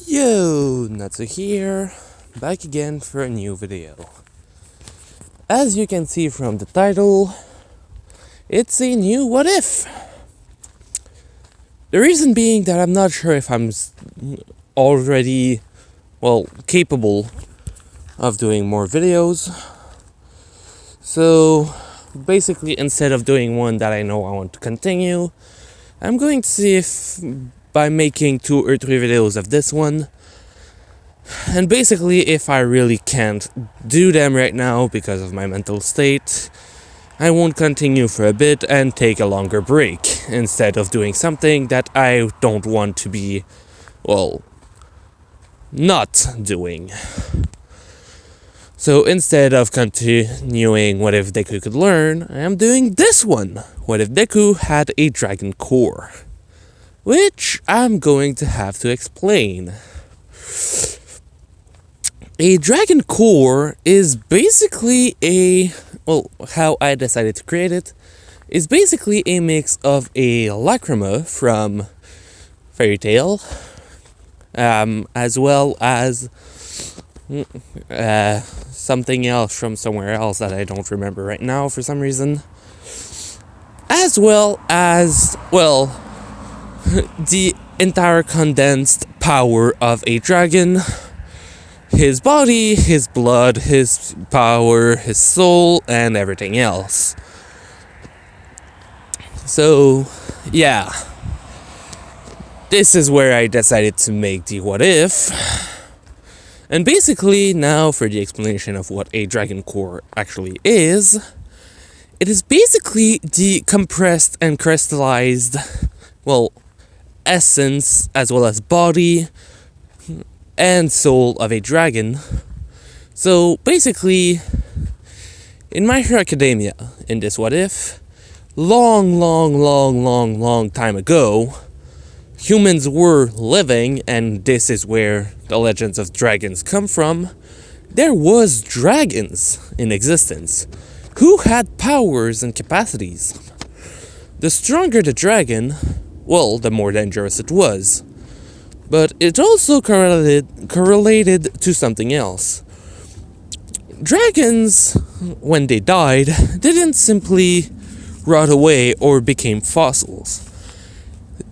Yo, Natsu here, back again for a new video. As you can see from the title, it's a new what if. The reason being that I'm not sure if I'm already, capable of doing more videos. So, basically, instead of doing one that I know I want to continue, I'm going to see if by making 2 or 3 videos of this one, and basically if I really can't do them right now because of my mental state, I won't continue for a bit and take a longer break instead of doing something that I don't want to be, not doing. So instead of continuing What If Deku Could Learn, I am doing this one, What If Deku Had a Dragon Core, which I'm going to have to explain. A Dragon Core is basically how I decided to create it, is basically a mix of a Lacrima from Fairy Tail, as well as something else from somewhere else that I don't remember right now for some reason, as well as, the entire condensed power of a dragon, his body, his blood, his power, his soul, and everything else. So, yeah. This is where I decided to make the what if. And basically, now for the explanation of what a Dragon Core actually is. It is basically the compressed and crystallized, essence as well as body and soul of a dragon. So basically, in My Hero Academia, in this what if, long time ago, humans were living, and this is where the legends of dragons come from. There was dragons in existence who had powers and capacities. The stronger the dragon, the more dangerous it was. But it also correlated to something else. Dragons, when they died, didn't simply rot away or became fossils.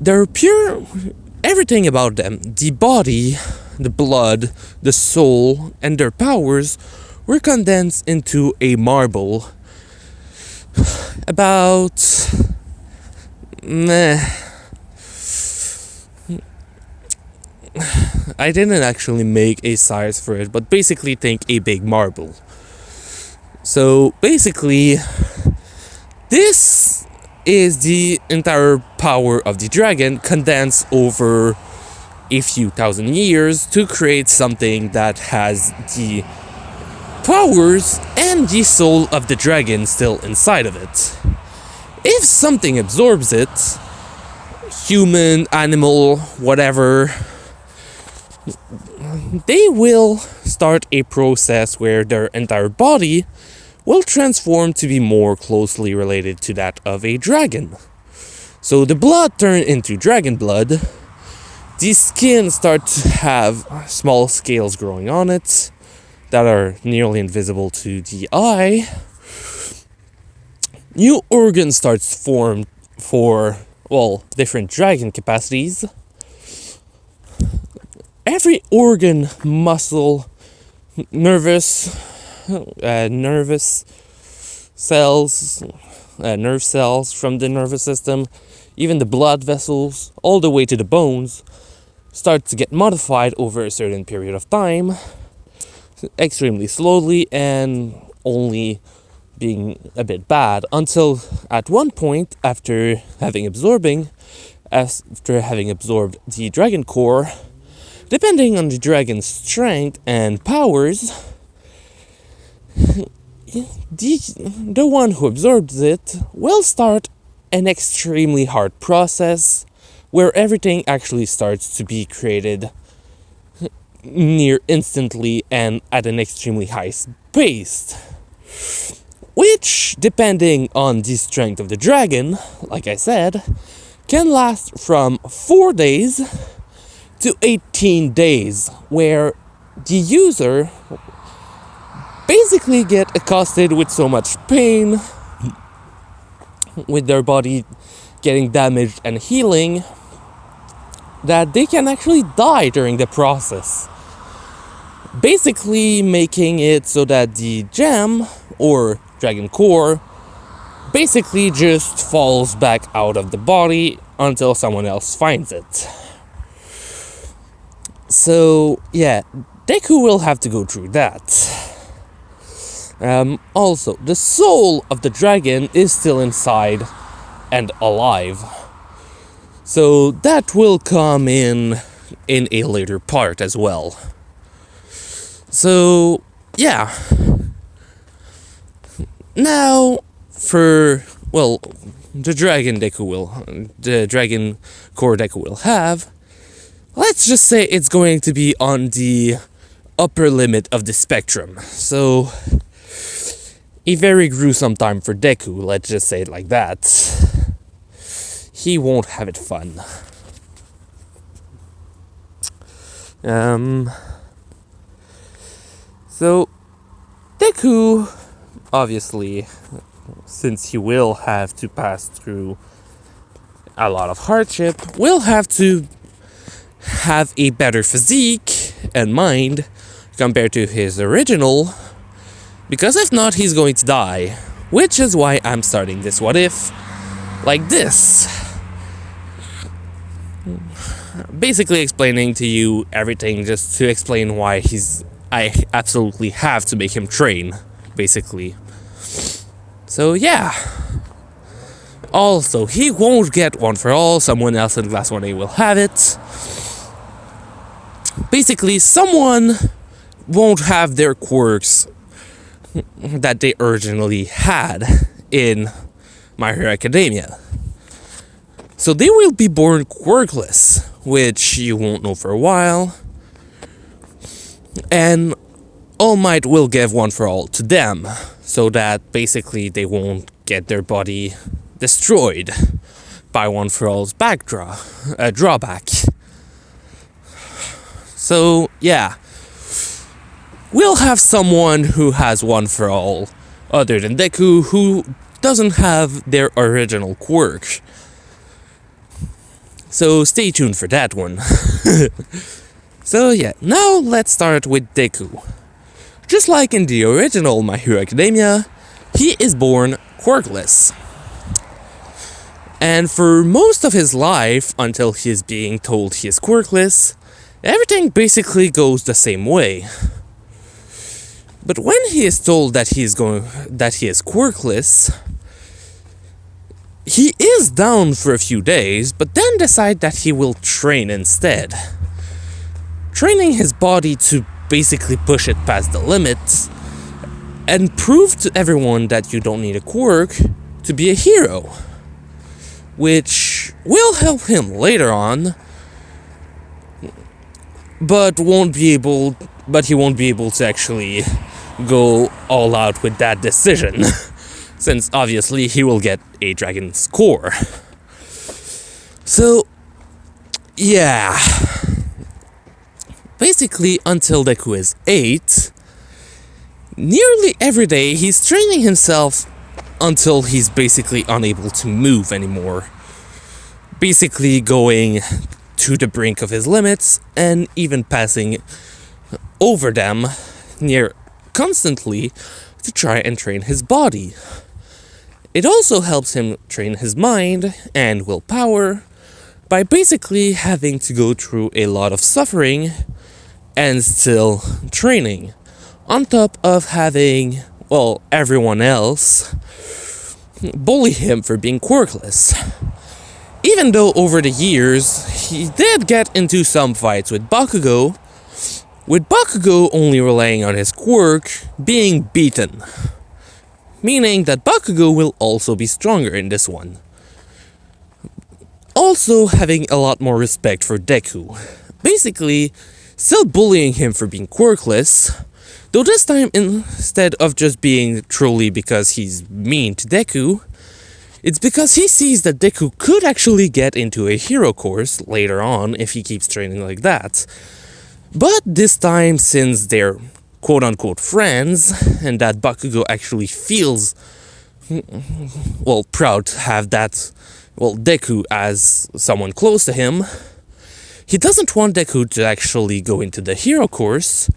They're pure, everything about them, the body, the blood, the soul, and their powers were condensed into a marble about I didn't actually make a size for it, but basically think a big marble. So basically, this is the entire power of the dragon condensed over a few thousand years to create something that has the powers and the soul of the dragon still inside of it. If something absorbs it, human, animal, whatever, they will start a process where their entire body will transform to be more closely related to that of a dragon. So the blood turns into dragon blood, the skin starts to have small scales growing on it that are nearly invisible to the eye. New organs starts to form for, different dragon capacities. Every organ, muscle, nerve cells from the nervous system, even the blood vessels, all the way to the bones, start to get modified over a certain period of time, extremely slowly and only being a bit bad, until at one point, after having absorbed the Dragon Core, depending on the dragon's strength and powers, the one who absorbs it will start an extremely hard process where everything actually starts to be created near instantly and at an extremely high pace. Which, depending on the strength of the dragon, like I said, can last from 4 days to 18 days, where the user basically get accosted with so much pain, with their body getting damaged and healing, that they can actually die during the process. Basically making it so that the gem, or dragon core, basically just falls back out of the body until someone else finds it. So yeah, Deku will have to go through that. Also, the soul of the dragon is still inside and alive. So that will come in a later part as well. So yeah. Now for, well, the dragon core Deku will have, let's just say it's going to be on the upper limit of the spectrum. So a very gruesome time for Deku, let's just say it like that. He won't have it fun. So Deku, obviously, since he will have to pass through a lot of hardship, will have to have a better physique and mind compared to his original, because if not, he's going to die. Which is why I'm starting this what if like this. Basically explaining to you everything just to explain why I absolutely have to make him train, basically. So yeah. Also, he won't get one for all, someone else in Class 1A will have it. Basically, someone won't have their quirks that they originally had in My Hero Academia. So they will be born quirkless, which you won't know for a while. And All Might will give one for all to them, so that basically they won't get their body destroyed by one for all's drawback. So yeah, we'll have someone who has one for all, other than Deku, who doesn't have their original quirk. So stay tuned for that one. So yeah, now let's start with Deku. Just like in the original My Hero Academia, he is born quirkless. And for most of his life, until he is being told he is quirkless, everything basically goes the same way. But when he is told that he is quirkless, he is down for a few days, but then decide that he will train instead. Training his body to basically push it past the limits and prove to everyone that you don't need a quirk to be a hero, which will help him later on, but he won't be able to actually go all out with that decision, since obviously he will get a dragon's core. So yeah, basically until Deku is 8, nearly every day he's training himself until he's basically unable to move anymore. Basically going to the brink of his limits and even passing over them near constantly to try and train his body. It also helps him train his mind and willpower by basically having to go through a lot of suffering and still training, on top of having, well, everyone else bully him for being quirkless. Even though over the years he did get into some fights with Bakugo only relying on his quirk being beaten, meaning that Bakugo will also be stronger in this one. Also having a lot more respect for Deku, basically still bullying him for being quirkless, though this time instead of just being truly because he's mean to Deku, It's because he sees that Deku could actually get into a hero course later on if he keeps training like that. But this time, since they're quote-unquote friends, and that Bakugo actually feels, well, proud to have that, well, Deku as someone close to him, he doesn't want Deku to actually go into the hero course,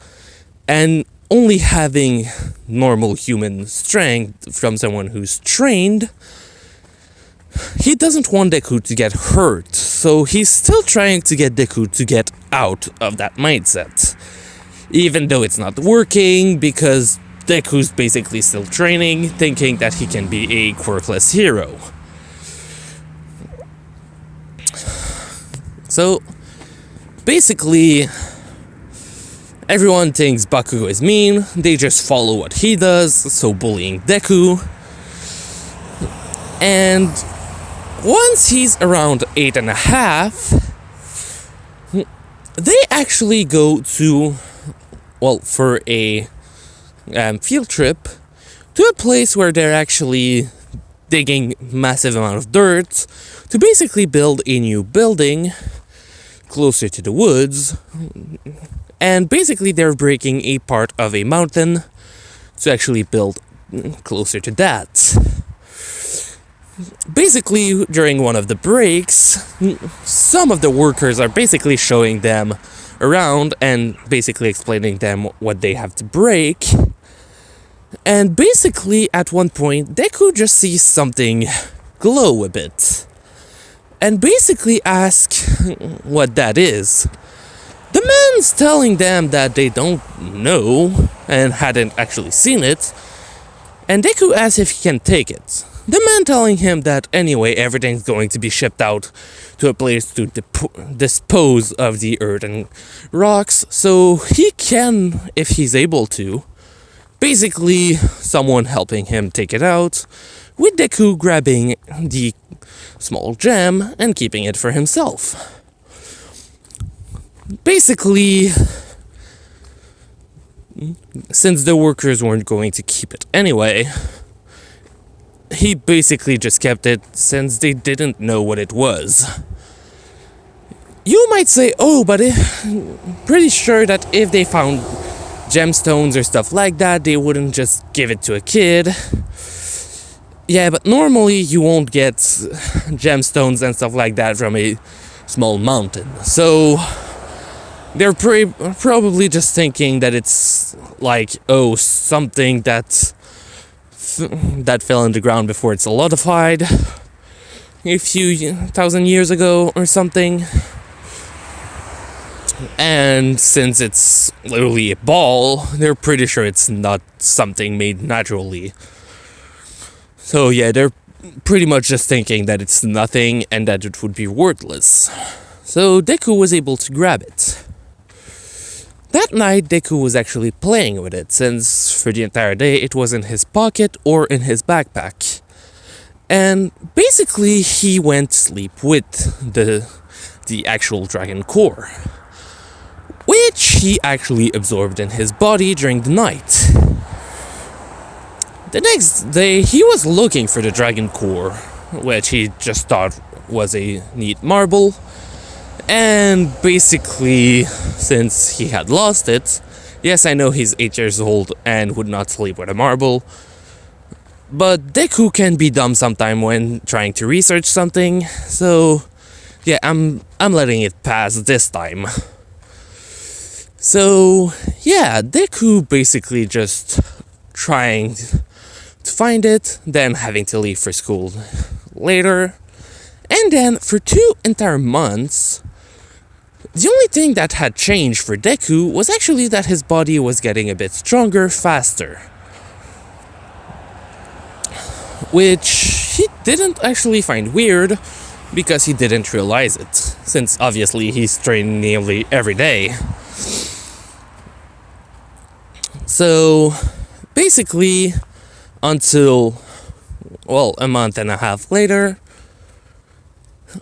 and only having normal human strength from someone who's trained, he doesn't want Deku to get hurt, so he's still trying to get Deku to get out of that mindset. Even though it's not working, because Deku's basically still training, thinking that he can be a quirkless hero. So, basically, everyone thinks Bakugo is mean, they just follow what he does, so bullying Deku. And once he's around 8.5, they actually go to, well, for a field trip to a place where they're actually digging massive amount of dirt to basically build a new building closer to the woods. And basically they're breaking a part of a mountain to actually build closer to that. Basically, during one of the breaks, some of the workers are basically showing them around and basically explaining them what they have to break. And basically, at one point, Deku just sees something glow a bit. And basically asks what that is. The man's telling them that they don't know and hadn't actually seen it. And Deku asks if he can take it. The man telling him that anyway everything's going to be shipped out to a place to dispose of the earth and rocks, so he can, if he's able to. Basically, someone helping him take it out, with Deku grabbing the small gem and keeping it for himself. Basically, since the workers weren't going to keep it anyway, he basically just kept it since they didn't know what it was. You might say, oh, but pretty sure that if they found gemstones or stuff like that, they wouldn't just give it to a kid. Yeah, but normally you won't get gemstones and stuff like that from a small mountain. So they're probably just thinking that it's like, oh, something that fell in the ground before it solidified a few thousand years ago or something. And since it's literally a ball, they're pretty sure it's not something made naturally. So yeah, they're pretty much just thinking that it's nothing and that it would be worthless. So Deku was able to grab it. That night, Deku was actually playing with it, since for the entire day it was in his pocket or in his backpack. And basically, he went to sleep with the actual dragon core, which he actually absorbed in his body during the night. The next day, he was looking for the dragon core, which he just thought was a neat marble. And basically, since he had lost it, yes, I know he's 8 years old and would not sleep with a marble, but Deku can be dumb sometime when trying to research something, so yeah, I'm letting it pass this time. So yeah, Deku basically just trying to find it, then having to leave for school later, and then for 2 entire months, the only thing that had changed for Deku was actually that his body was getting a bit stronger, faster. Which he didn't actually find weird, because he didn't realize it, since obviously he's training nearly every day. So, basically, until, well, a month and a half later,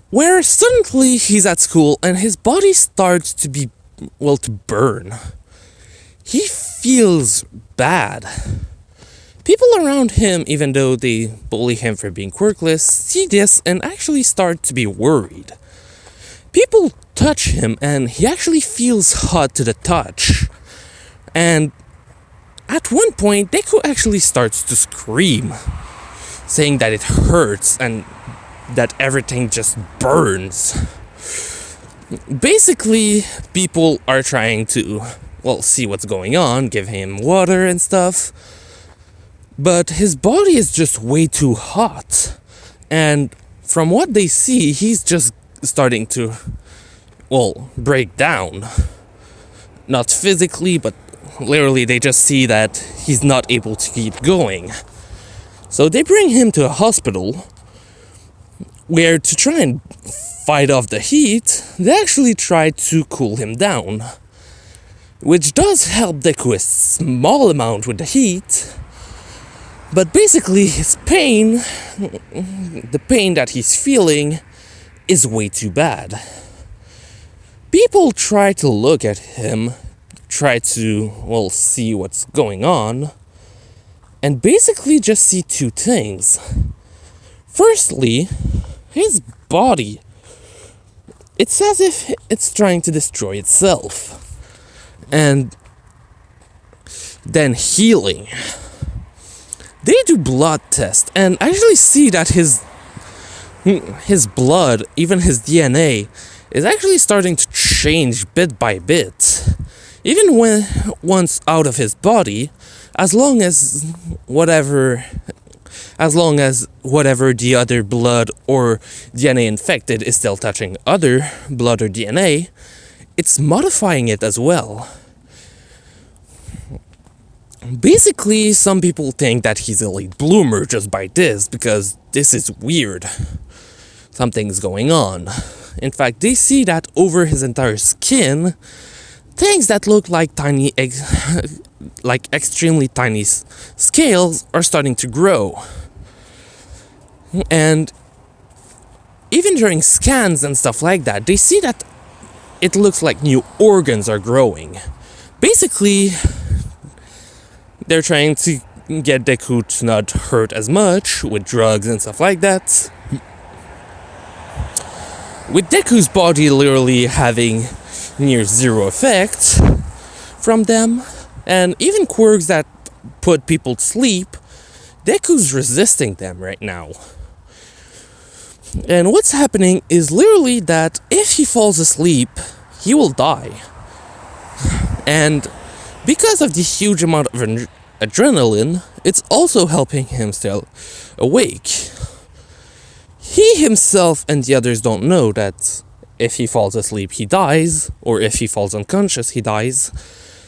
where suddenly he's at school and his body starts to be, well, to burn. He feels bad. People around him, even though they bully him for being quirkless, see this and actually start to be worried. People touch him and he actually feels hot to the touch. And at one point, Deku actually starts to scream, saying that it hurts and that everything just burns. Basically, people are trying to, see what's going on, give him water and stuff. But his body is just way too hot. And from what they see, he's just starting to, break down. Not physically, but literally they just see that he's not able to keep going. So they bring him to a hospital where, to try and fight off the heat, they actually try to cool him down. Which does help Deku a small amount with the heat. But basically his pain, the pain that he's feeling, is way too bad. People try to look at him, try to, see what's going on, and basically just see two things. Firstly, his body. It's as if it's trying to destroy itself. And then healing. They do blood tests and actually see that his blood, even his DNA, is actually starting to change bit by bit. Even when once out of his body, as long as whatever the other blood or DNA infected is still touching other blood or DNA, it's modifying it as well. Basically, some people think that he's a late bloomer just by this, because this is weird. Something's going on. In fact, they see that over his entire skin, things that look like tiny, like extremely tiny scales are starting to grow. And even during scans and stuff like that, they see that it looks like new organs are growing. Basically, they're trying to get Deku to not hurt as much with drugs and stuff like that. With Deku's body literally having near zero effect from them, and even quirks that put people to sleep, Deku's resisting them right now. And what's happening is literally that if he falls asleep, he will die. And because of the huge amount of adrenaline, it's also helping him stay awake. He himself and the others don't know that if he falls asleep he dies, or if he falls unconscious he dies.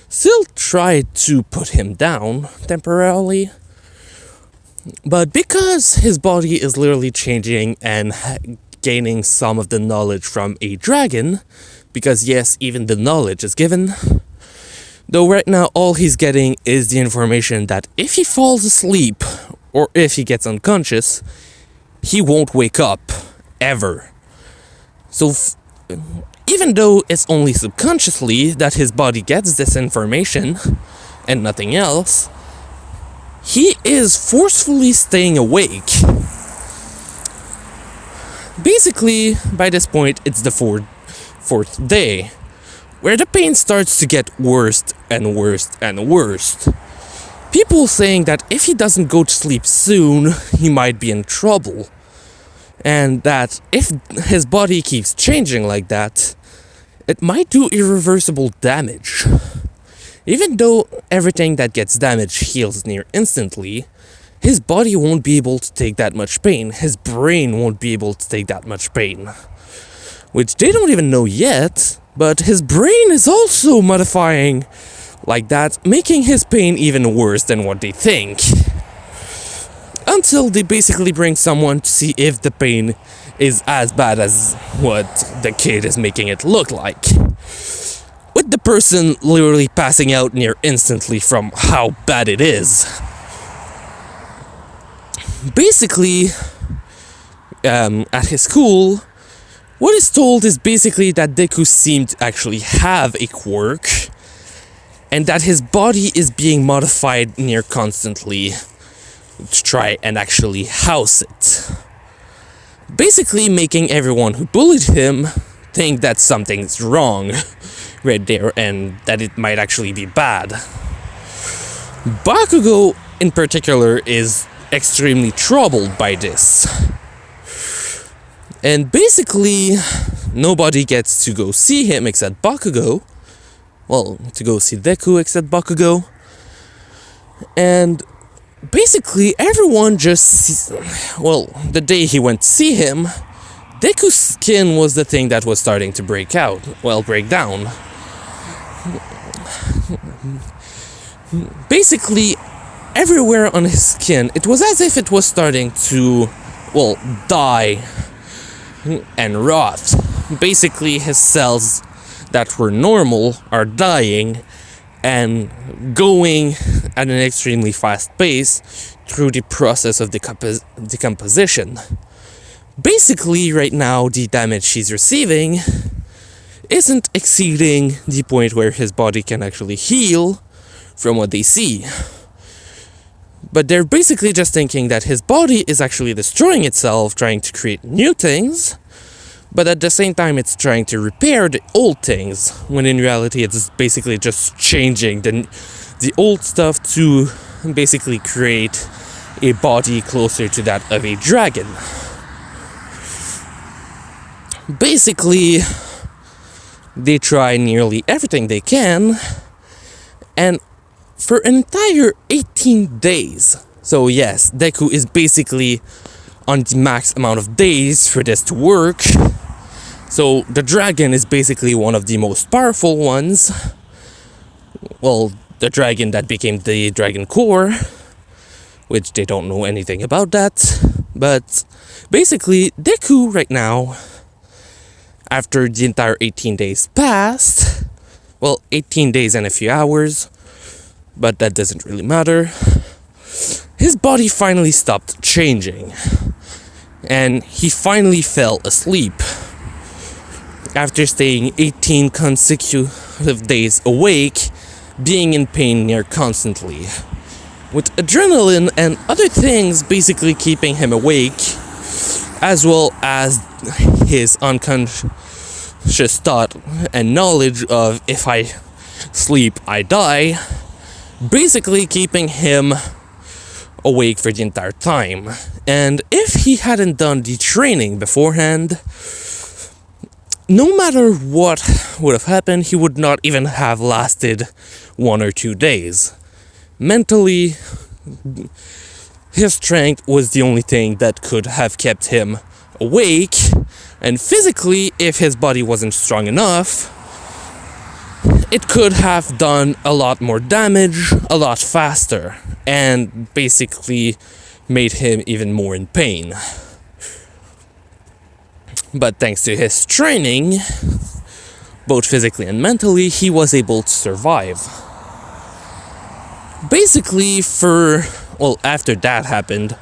Still tried to put him down temporarily, but because his body is literally changing and gaining some of the knowledge from a dragon, because yes, even the knowledge is given, though right now all he's getting is the information that if he falls asleep or if he gets unconscious, he won't wake up ever. So even though it's only subconsciously that his body gets this information and nothing else, he is forcefully staying awake. Basically, by this point, it's the fourth day, where the pain starts to get worse and worse and worse. People saying that if he doesn't go to sleep soon, he might be in trouble. And that if his body keeps changing like that, it might do irreversible damage. Even though everything that gets damaged heals near instantly, his body won't be able to take that much pain. His brain won't be able to take that much pain. Which they don't even know yet, but his brain is also modifying like that, making his pain even worse than what they think. Until they basically bring someone to see if the pain is as bad as what the kid is making it look like. With the person literally passing out near instantly from how bad it is. Basically, at his school, what is told is basically that Deku seemed to actually have a quirk, and that his body is being modified near constantly to try and actually house it. Basically making everyone who bullied him think that something's wrong right there and that it might actually be bad. Bakugo in particular is extremely troubled by this. And basically nobody gets to go see him except Bakugo. Well, to go see Deku except Bakugo. And basically everyone just the day he went to see him, Deku's skin was the thing that was starting to break down. Basically everywhere on his skin, it was as if it was starting to die and rot. Basically his cells that were normal are dying and going at an extremely fast pace through the process of decomposition. Basically, right now, the damage he's receiving isn't exceeding the point where his body can actually heal from what they see. But they're basically just thinking that his body is actually destroying itself, trying to create new things, but at the same time it's trying to repair the old things, when in reality it's basically just changing the old stuff to basically create a body closer to that of a dragon. Basically, they try nearly everything they can, and for an entire 18 days. So yes, Deku is basically on the max amount of days for this to work. So the dragon is basically one of the most powerful ones. Well, the dragon that became the Dragon Core, which they don't know anything about that. But basically, Deku right now, after the entire 18 days passed, 18 days and a few hours, but that doesn't really matter, his body finally stopped changing, and he finally fell asleep after staying 18 consecutive days awake, being in pain near constantly, with adrenaline and other things basically keeping him awake, as well as his unconscious thought and knowledge of if I sleep, I die, basically keeping him awake for the entire time. And if he hadn't done the training beforehand, no matter what would have happened, he would not even have lasted 1 or 2 days. Mentally, his strength was the only thing that could have kept him awake, and physically, if his body wasn't strong enough, it could have done a lot more damage, a lot faster, and basically made him even more in pain. But thanks to his training, both physically and mentally, he was able to survive. Basically, after that happened,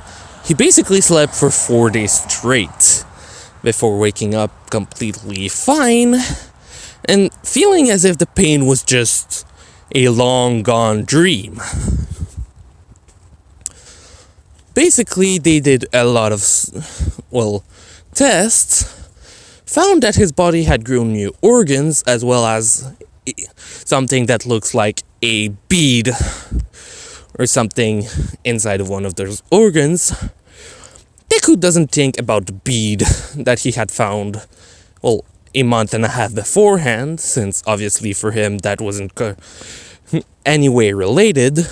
he basically slept for 4 days straight before waking up completely fine and feeling as if the pain was just a long gone dream. Basically, they did a lot of tests, found that his body had grown new organs, as well as something that looks like a bead or something inside of one of those organs. Deku doesn't think about the bead that he had found, a month and a half beforehand, since obviously for him that wasn't anyway related.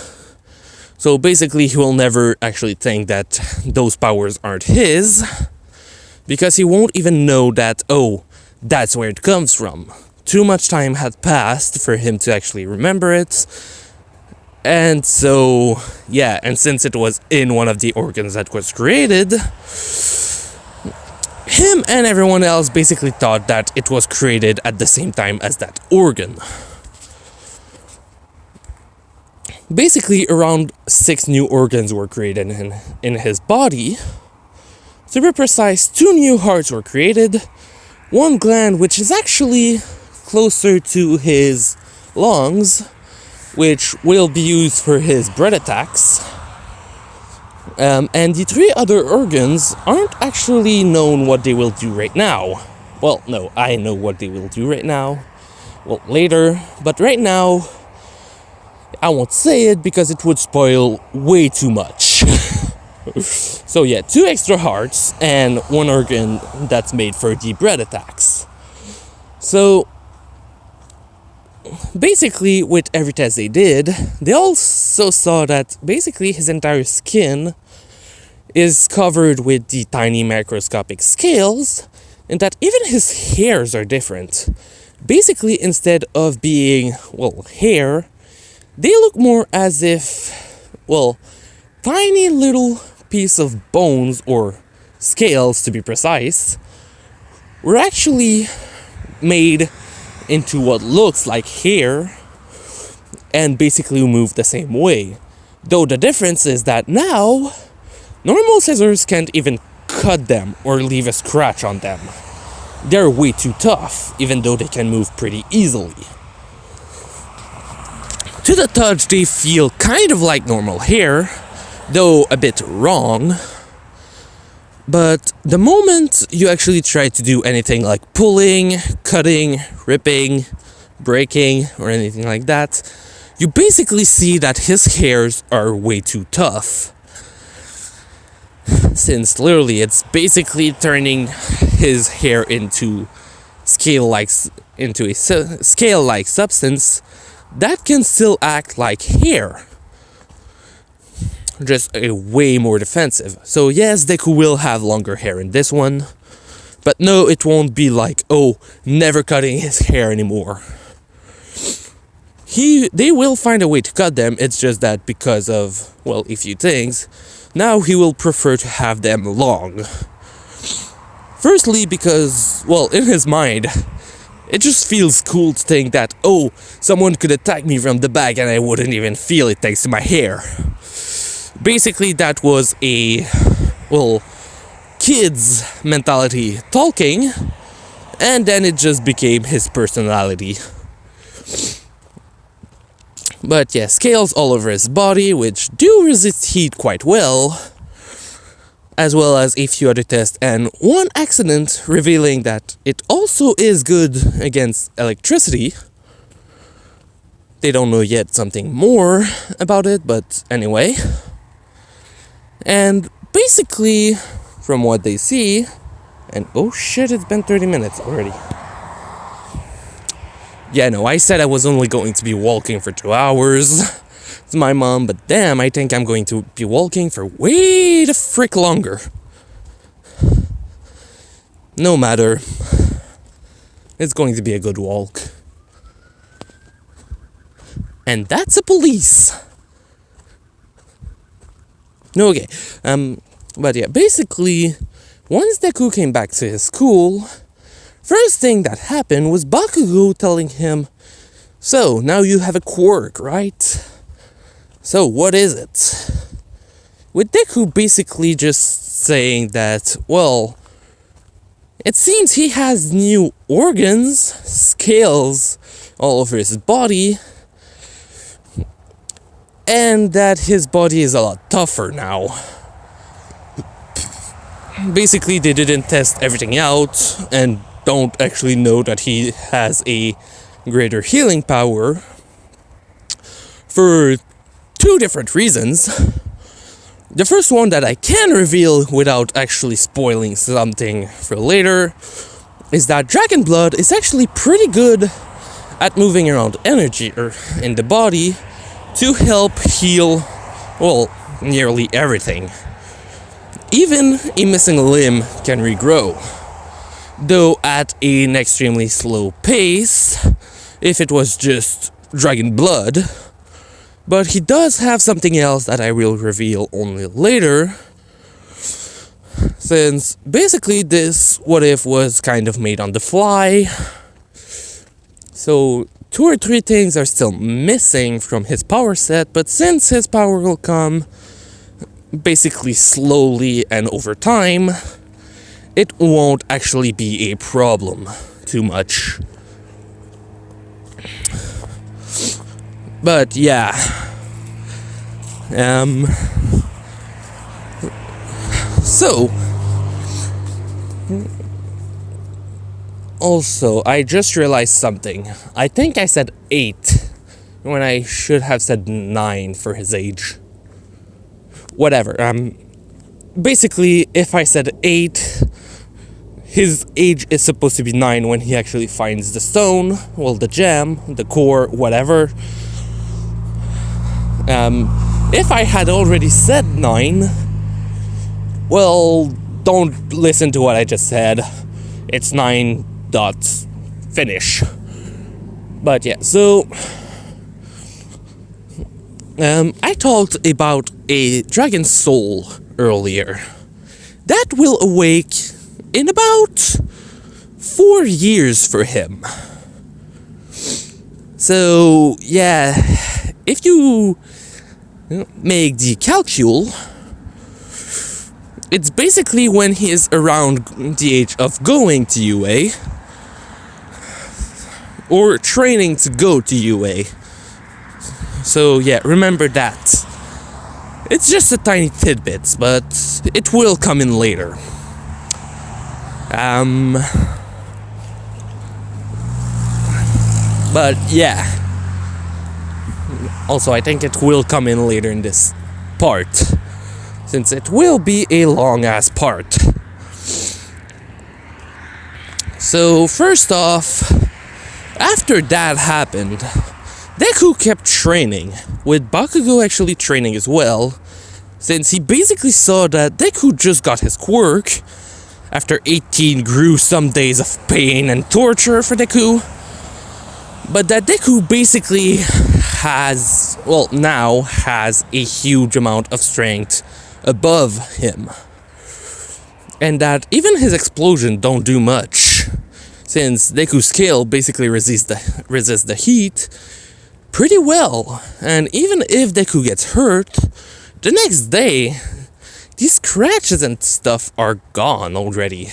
So basically he will never actually think that those powers aren't his, because he won't even know that, that's where it comes from. Too much time had passed for him to actually remember it. And so, and since it was in one of the organs that was created, him and everyone else basically thought that it was created at the same time as that organ. Basically, around 6 new organs were created in his body. To be precise, 2 new hearts were created, 1 gland which is actually closer to his lungs, which will be used for his breath attacks. And the three other organs aren't actually known what they will do right now. Well, no, I know what they will do right now. Well, later, but right now, I won't say it because it would spoil way too much. So yeah, 2 extra hearts and 1 organ that's made for the breath attacks. So basically, with every test they did, they also saw that basically his entire skin is covered with the tiny microscopic scales, and that even his hairs are different. Basically, instead of being, well, hair, they look more as if, well, tiny little piece of bones, or scales to be precise, were actually made into what looks like hair and basically moved the same way. Though the difference is that now, normal scissors can't even cut them or leave a scratch on them. They're way too tough, even though they can move pretty easily. To the touch, they feel kind of like normal hair, though a bit wrong. But the moment you actually try to do anything like pulling, cutting, ripping, breaking, or anything like that, you basically see that his hairs are way too tough. Since literally it's basically turning his hair into scale-like substance that can still act like hair. Just a way more defensive. So yes, Deku will have longer hair in this one, but no, it won't be like, oh, never cutting his hair anymore. They will find a way to cut them, it's just that because of, well, a few things, now he will prefer to have them long. Firstly, because, well, in his mind, it just feels cool to think that, oh, someone could attack me from the back and I wouldn't even feel it thanks to my hair. Basically, that was a, well, kid's mentality talking, and then it just became his personality. But yeah, scales all over his body, which do resist heat quite well as a few other tests, and one accident revealing that it also is good against electricity. They don't know yet something more about it, but anyway. And basically, from what they see, and oh shit, it's been 30 minutes already. Yeah, no, I said I was only going to be walking for 2 hours to my mom, but damn, I think I'm going to be walking for way the frick longer. No matter. It's going to be a good walk. And that's a police. No, okay. But yeah, basically, once Deku came back to his school, first thing that happened was Bakugo telling him, so, now you have a quirk, right? So, what is it? With Deku basically just saying that, well, it seems he has new organs, scales all over his body, and that his body is a lot tougher now. Basically, they didn't test everything out and don't actually know that he has a greater healing power for 2 different reasons. The first one that I can reveal without actually spoiling something for later is that Dragon Blood is actually pretty good at moving around energy in the body to help heal, well, nearly everything. Even a missing limb can regrow, though at an extremely slow pace if it was just Dragon Blood. But he does have something else that I will reveal only later, since basically this what if was kind of made on the fly. So 2 or 3 things are still missing from his power set, but since his power will come basically slowly and over time, it won't actually be a problem too much. But yeah, So, also, I just realized something. I think I said 8 when I should have said 9 for his age. Whatever. Basically, if I said 8, his age is supposed to be 9 when he actually finds the stone, well, the gem, the core, whatever. If I had already said 9, well, don't listen to what I just said. It's 9 dots. Finish. But yeah, so I talked about a dragon soul earlier. That will awake in about 4 years for him. So, yeah, if you make the calcul, it's basically when he is around the age of going to UA or training to go to UA. So yeah, remember that. It's just a tiny tidbit, but it will come in later. But yeah. Also, I think it will come in later in this part, since it will be a long-ass part. So, first off, after that happened, Deku kept training, with Bakugo actually training as well, since he basically saw that Deku just got his quirk after 18 gruesome days of pain and torture for Deku, but that Deku basically now has a huge amount of strength above him, and that even his explosion don't do much, since Deku's scale basically resists the heat pretty well, and even if Deku gets hurt, the next day, these scratches and stuff are gone already.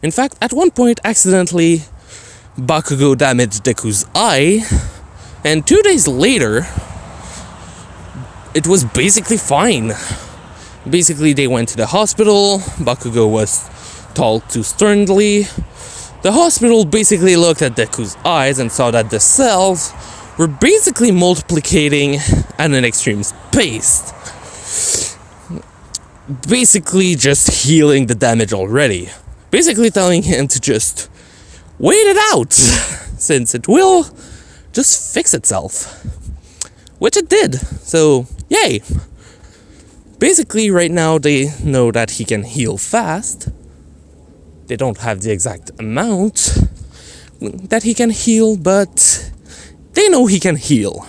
In fact, at one point, accidentally, Bakugo damaged Deku's eye, and 2 days later, it was basically fine. Basically, they went to the hospital, Bakugo was told to sternly. The hospital basically looked at Deku's eyes and saw that the cells were basically multiplicating at an extreme pace. Basically just healing the damage already. Basically telling him to just wait it out, since it will just fix itself. Which it did, so yay. Basically right now they know that he can heal fast. They don't have the exact amount that he can heal, but they know he can heal.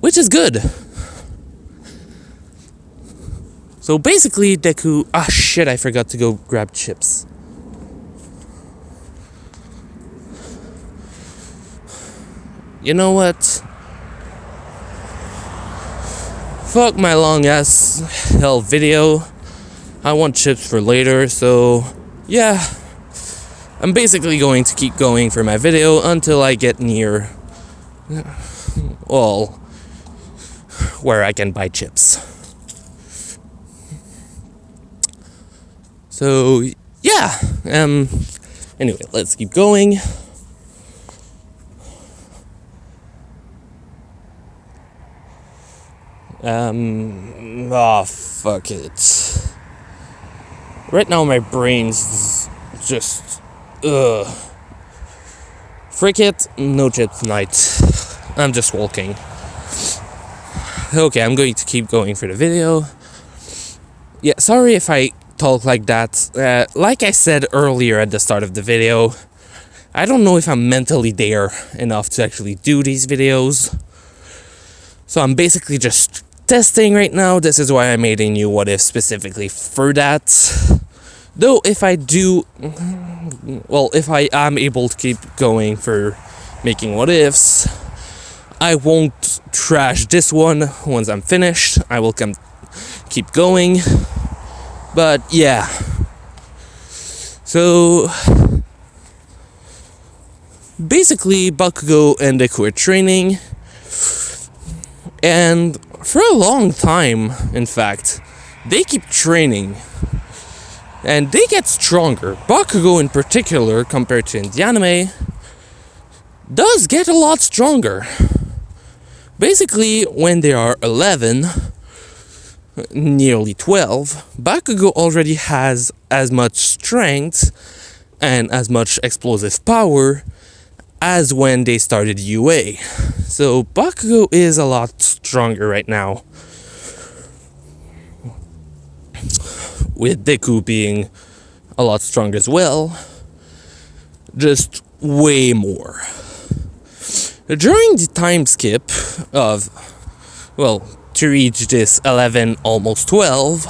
Which is good. So basically Deku... Ah shit, I forgot to go grab chips. You know what? Fuck my long ass hell video. I want chips for later, so yeah. I'm basically going to keep going for my video until I get near, well, where I can buy chips. So yeah, anyway, let's keep going. Fuck it. Right now my brain's just, Frick it, no chips tonight. I'm just walking. Okay, I'm going to keep going for the video. Yeah, sorry if I talk like that. Like I said earlier at the start of the video, I don't know if I'm mentally there enough to actually do these videos. So I'm basically just testing right now. This is why I made a new what if specifically for that. Though if I am able to keep going for making what ifs, I won't trash this one once I'm finished. I will keep going. But yeah. So basically Bakugo and Deku are training. And for a long time, in fact, they keep training. And they get stronger. Bakugo in particular, compared to in the anime, does get a lot stronger. Basically, when they are 11, nearly 12, Bakugo already has as much strength and as much explosive power as when they started UA. So Bakugo is a lot stronger right now. With Deku being a lot stronger as well. Just way more. During the time skip of, well, to reach this 11, almost 12,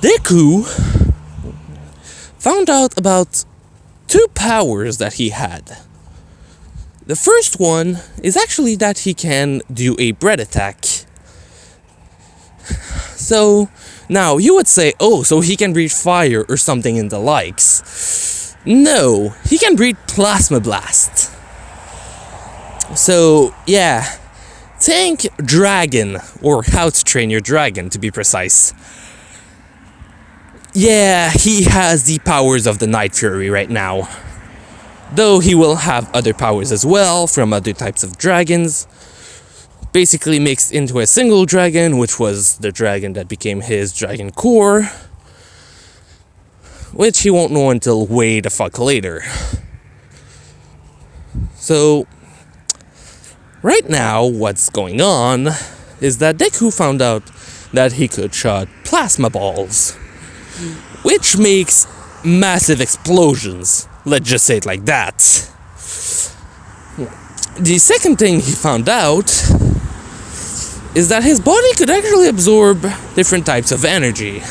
Deku found out about 2 powers that he had. The first one is actually that he can do a breath attack. So, now you would say, oh, so he can breathe fire or something in the likes. No, he can breathe plasma blast. So, yeah, think dragon, or how to train your dragon to be precise. Yeah, he has the powers of the Night Fury right now. Though he will have other powers as well from other types of dragons. Basically mixed into a single dragon, which was the dragon that became his dragon core. Which he won't know until way the fuck later. So, right now, what's going on is that Deku found out that he could shoot plasma balls. Which makes massive explosions. Let's just say it like that. The second thing he found out is that his body could actually absorb different types of energy.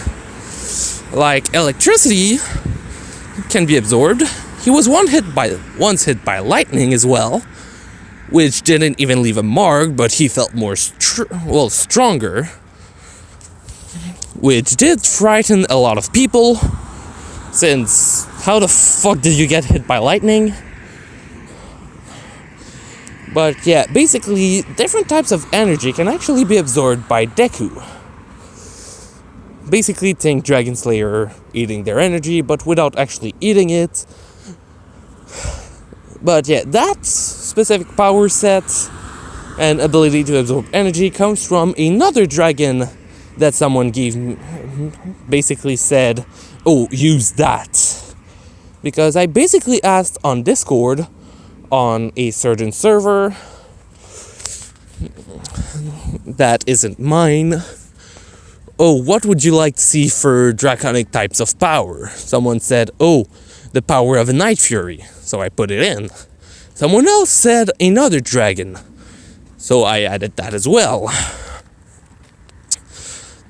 Like electricity can be absorbed. He was once hit by lightning as well, which didn't even leave a mark, but he felt more stronger, which did frighten a lot of people, since how the fuck did you get hit by lightning? But yeah, basically, different types of energy can actually be absorbed by Deku. Basically, think Dragon Slayer eating their energy, but without actually eating it. But yeah, that specific power set and ability to absorb energy comes from another dragon that someone basically said, oh, use that. Because I basically asked on Discord, on a certain server that isn't mine, oh, what would you like to see for draconic types of power? Someone said, oh, the power of a Night Fury, so I put it in. Someone else said another dragon, so I added that as well.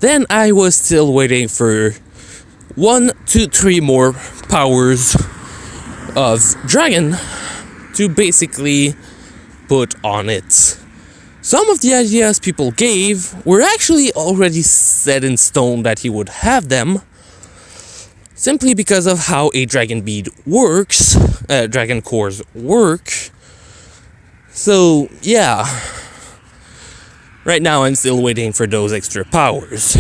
Then I was still waiting for 1, 2, 3 more powers of dragon to basically put on it. Some of the ideas people gave were actually already set in stone that he would have them, simply because of how a dragon bead works, dragon cores work. So, yeah. Right now I'm still waiting for those extra powers.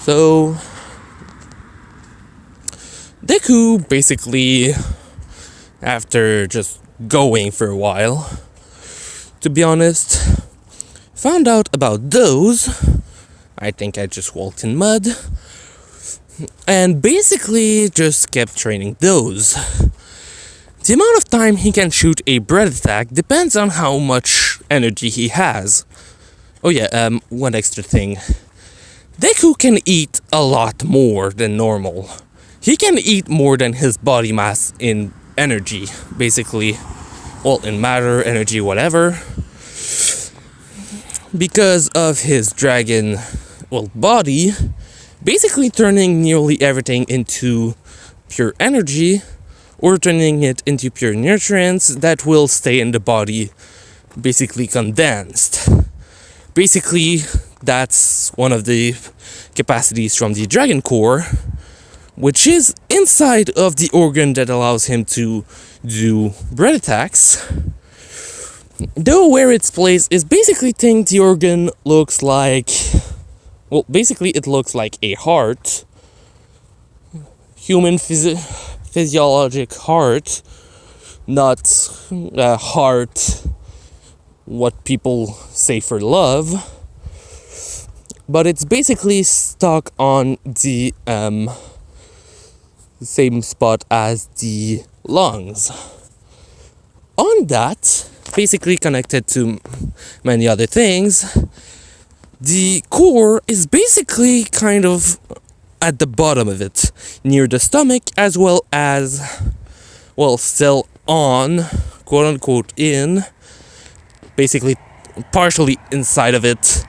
So, Deku basically, after just going for a while, to be honest, found out about those. I think I just walked in mud. And basically just kept training those. The amount of time he can shoot a breath attack depends on how much energy he has. Oh yeah, one extra thing. Deku can eat a lot more than normal. He can eat more than his body mass in energy, basically. Well, in matter, energy, whatever. Because of his dragon, body, basically turning nearly everything into pure energy, or turning it into pure nutrients that will stay in the body, basically condensed. Basically, that's one of the capacities from the Dragon Core, which is inside of the organ that allows him to do breath attacks. Though where it's placed is basically think the organ looks like, well, basically it looks like a heart, human physiologic heart, not a heart what people say for love, but it's basically stuck on the same spot as the lungs. On that, basically connected to many other things, the core is basically kind of at the bottom of it, near the stomach, as well as, well, still on, quote unquote, in, basically partially inside of it,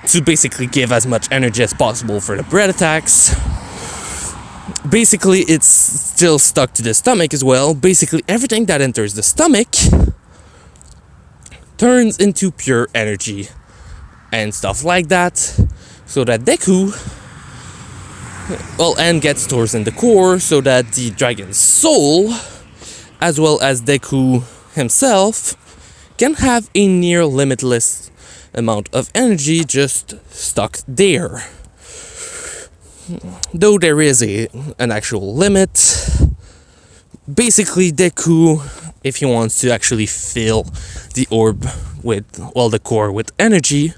to basically give as much energy as possible for the breath attacks. Basically, it's still stuck to the stomach as well. Basically, everything that enters the stomach turns into pure energy and stuff like that, so that Deku, well, and gets stored in the core, so that the dragon's soul, as well as Deku himself, can have a near limitless amount of energy just stuck there. Though there is an actual limit, basically Deku, if he wants to actually fill the orb with, well, the core with energy,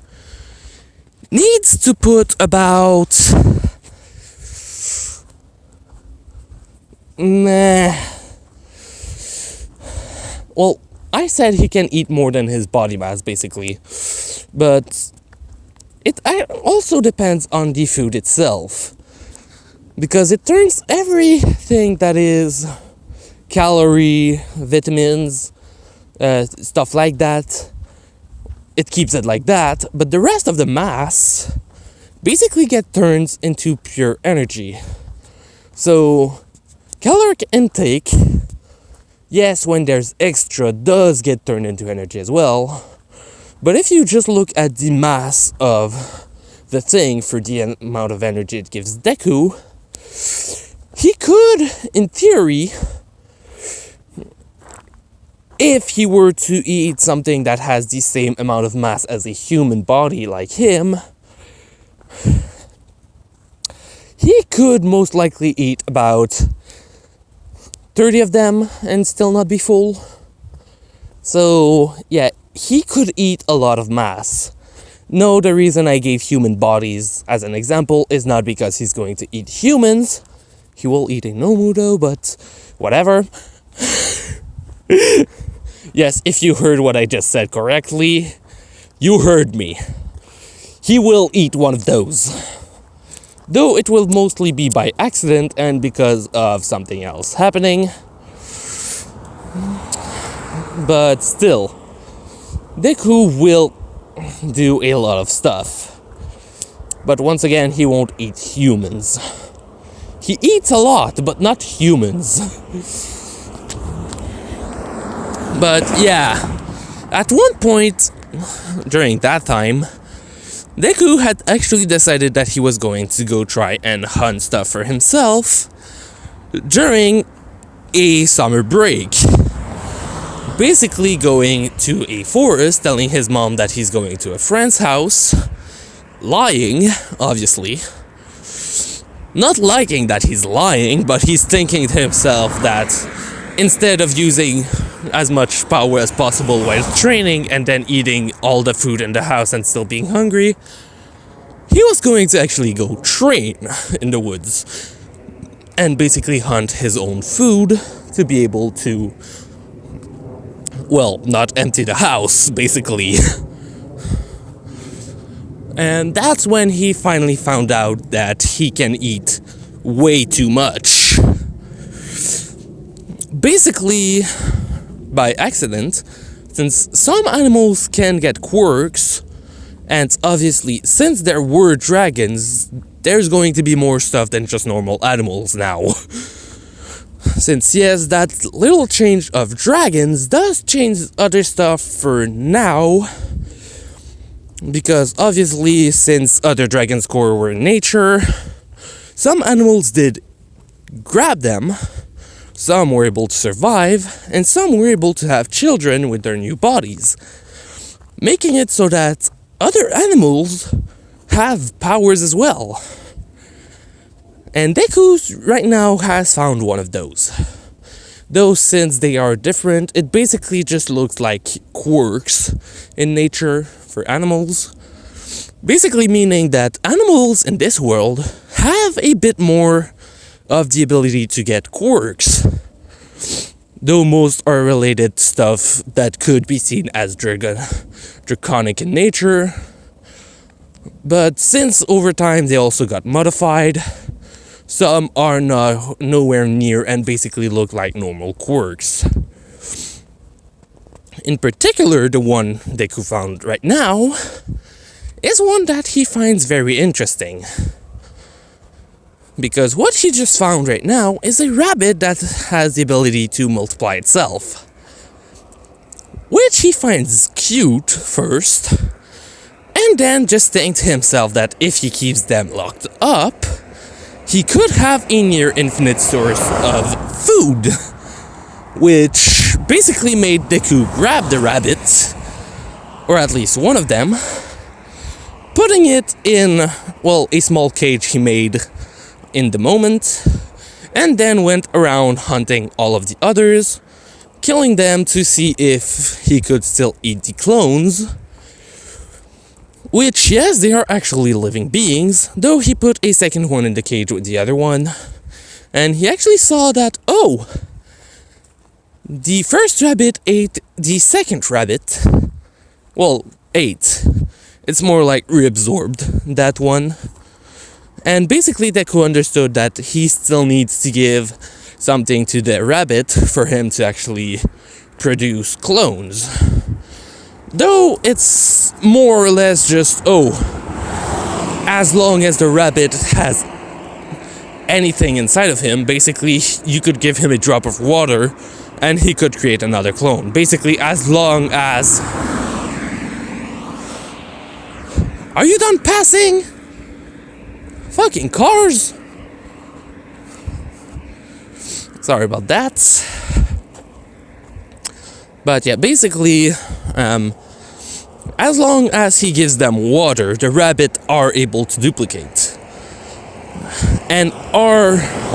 needs to put about well, I said he can eat more than his body mass, basically, but it also depends on the food itself, because it turns everything that is calorie, vitamins, stuff like that, it keeps it like that, but the rest of the mass basically turns into pure energy. So caloric intake, yes, when there's extra, does get turned into energy as well. But if you just look at the mass of the thing for the amount of energy it gives Deku, he could, in theory, if he were to eat something that has the same amount of mass as a human body like him, he could most likely eat about 30 of them and still not be full. So, yeah, he could eat a lot of mass. No, the reason I gave human bodies as an example is not because he's going to eat humans. He will eat a Nomu though, but whatever. Yes, if you heard what I just said correctly, you heard me. He will eat one of those. Though it will mostly be by accident and because of something else happening. But still, Deku will do a lot of stuff. But once again, he won't eat humans. He eats a lot, but not humans. But yeah, at one point during that time, Deku had actually decided that he was going to go try and hunt stuff for himself during a summer break. Basically going to a forest, telling his mom that he's going to a friend's house, lying, obviously. Not liking that he's lying, but he's thinking to himself that instead of using as much power as possible while training and then eating all the food in the house and still being hungry, he was going to actually go train in the woods and basically hunt his own food to be able to, well, not empty the house, basically. And that's when he finally found out that he can eat way too much. Basically, by accident, since some animals can get quirks, and obviously, since there were dragons, there's going to be more stuff than just normal animals now. Since, yes, that little change of dragons does change other stuff for now. Because obviously, since other dragons' core were in nature, some animals did grab them, some were able to survive, and some were able to have children with their new bodies. making it so that other animals have powers as well. And Deku right now has found one of those. Though since they are different, it basically just looks like quirks in nature for animals. Basically meaning that animals in this world have a bit more of the ability to get quirks. Though most are related stuff that could be seen as draconic in nature. But since over time they also got modified, some are nowhere near and basically look like normal quirks. In particular, the one Deku found right now is one that he finds very interesting. Because what he just found right now is a rabbit that has the ability to multiply itself. Which he finds cute first, and then just thinks to himself that if he keeps them locked up, he could have a near infinite source of food. Which basically made Deku grab the rabbit, or at least one of them, putting it in, well, a small cage he made in the moment, and then went around hunting all of the others, killing them to see if he could still eat the clones. Which, yes, they are actually living beings, though he put a second one in the cage with the other one, and he actually saw that, oh, the first rabbit ate the second rabbit. Well, ate. It's more like reabsorbed, that one. And basically Deku understood that he still needs to give something to the rabbit for him to actually produce clones. Though it's more or less just, oh, as long as the rabbit has anything inside of him, basically you could give him a drop of water and he could create another clone. Basically, as long as... Are you done passing? Fucking cars! Sorry about that. But yeah, basically, as long as he gives them water, the rabbit are able to duplicate. And are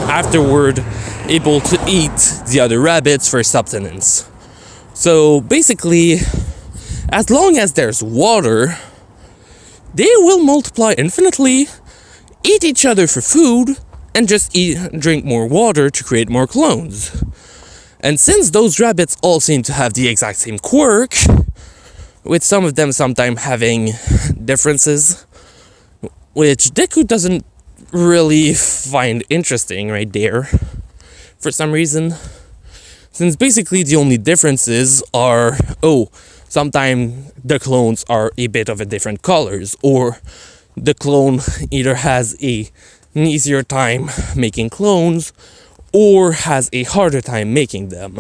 afterward able to eat the other rabbits for sustenance. So basically, as long as there's water, they will multiply infinitely, eat each other for food, and just drink more water to create more clones. And since those rabbits all seem to have the exact same quirk, with some of them sometimes having differences, which Deku doesn't really find interesting right there, for some reason. Since basically the only differences are, oh, sometimes the clones are a bit of a different colors, or the clone either has an easier time making clones, or has a harder time making them.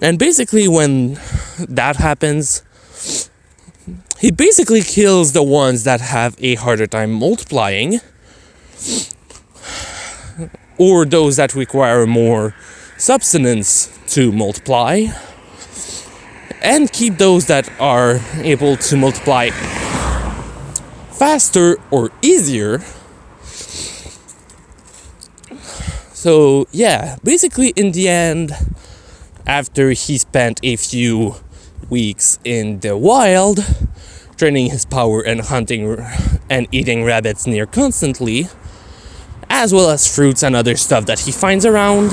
And basically when that happens, he basically kills the ones that have a harder time multiplying, or those that require more substance to multiply, and keep those that are able to multiply faster or easier. So yeah, basically in the end, after he spent a few weeks in the wild, training his power and hunting and eating rabbits near constantly, as well as fruits and other stuff that he finds around,